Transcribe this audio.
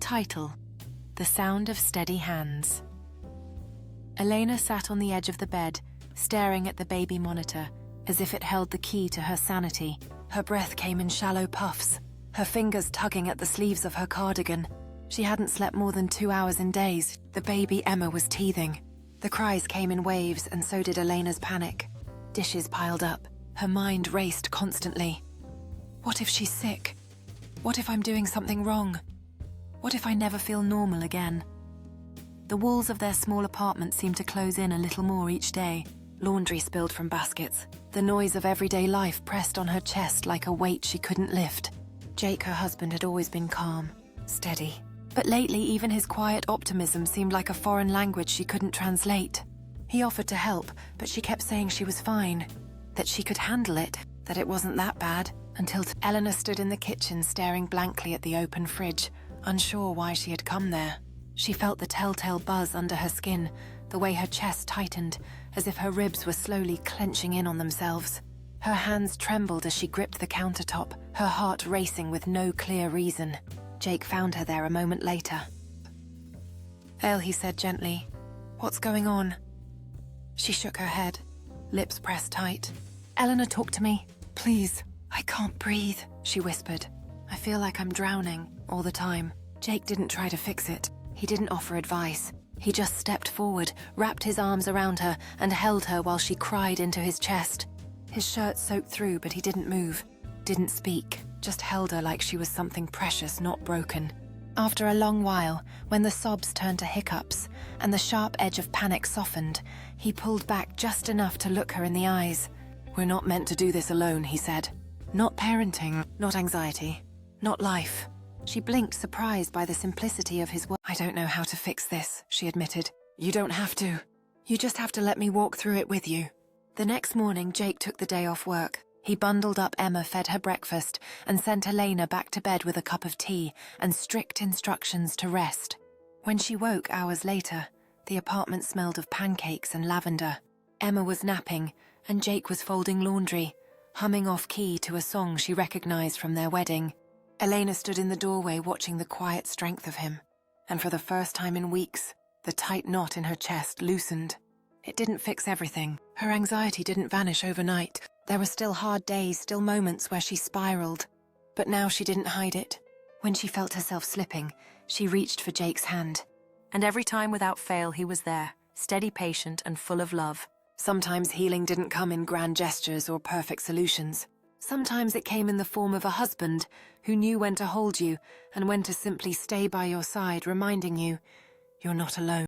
Title: The Sound of Steady Hands. Elena sat on the edge of the bed, staring at the baby monitor, as if it held the key to her sanity. Her breath came in shallow puffs, her fingers tugging at the sleeves of her cardigan. She hadn't slept more than 2 hours in days. The baby Emma was teething. The cries came in waves, and so did Elena's panic. Dishes piled up. Her mind raced constantly. What if she's sick? What if I'm doing something wrong? What if I never feel normal again? The walls of their small apartment seemed to close in a little more each day. Laundry spilled from baskets. The noise of everyday life pressed on her chest like a weight she couldn't lift. Jake, her husband, had always been calm, steady. But lately, even his quiet optimism seemed like a foreign language she couldn't translate. He offered to help, but she kept saying she was fine, that she could handle it, that it wasn't that bad, until Eleanor stood in the kitchen staring blankly at the open fridge, unsure why she had come there. She felt the telltale buzz under her skin, the way her chest tightened, as if her ribs were slowly clenching in on themselves. Her hands trembled as she gripped the countertop, her heart racing with no clear reason. Jake found her there a moment later. "Elle," he said gently, "what's going on?" She shook her head, lips pressed tight. "Eleanor, talk to me, please." "I can't breathe," she whispered. "I feel like I'm drowning all the time." Jake didn't try to fix it. He didn't offer advice. He just stepped forward, wrapped his arms around her, and held her while she cried into his chest. His shirt soaked through, but he didn't move, didn't speak, just held her like she was something precious, not broken. After a long while, when the sobs turned to hiccups and the sharp edge of panic softened, he pulled back just enough to look her in the eyes. "We're not meant to do this alone," he said. "Not parenting, not anxiety, not life." She blinked, surprised by the simplicity of his words. "I don't know how to fix this," she admitted. "You don't have to. You just have to let me walk through it with you." The next morning, Jake took the day off work. He bundled up Emma, fed her breakfast, and sent Elena back to bed with a cup of tea and strict instructions to rest. When she woke hours later, the apartment smelled of pancakes and lavender. Emma was napping, and Jake was folding laundry, humming off-key to a song she recognized from their wedding. Elena stood in the doorway watching the quiet strength of him, and for the first time in weeks, the tight knot in her chest loosened. It didn't fix everything. Her anxiety didn't vanish overnight. There were still hard days, still moments where she spiraled. But now she didn't hide it. When she felt herself slipping, she reached for Jake's hand. And every time without fail he was there, steady, patient, and full of love. Sometimes healing didn't come in grand gestures or perfect solutions. Sometimes it came in the form of a husband who knew when to hold you and when to simply stay by your side, reminding you, you're not alone.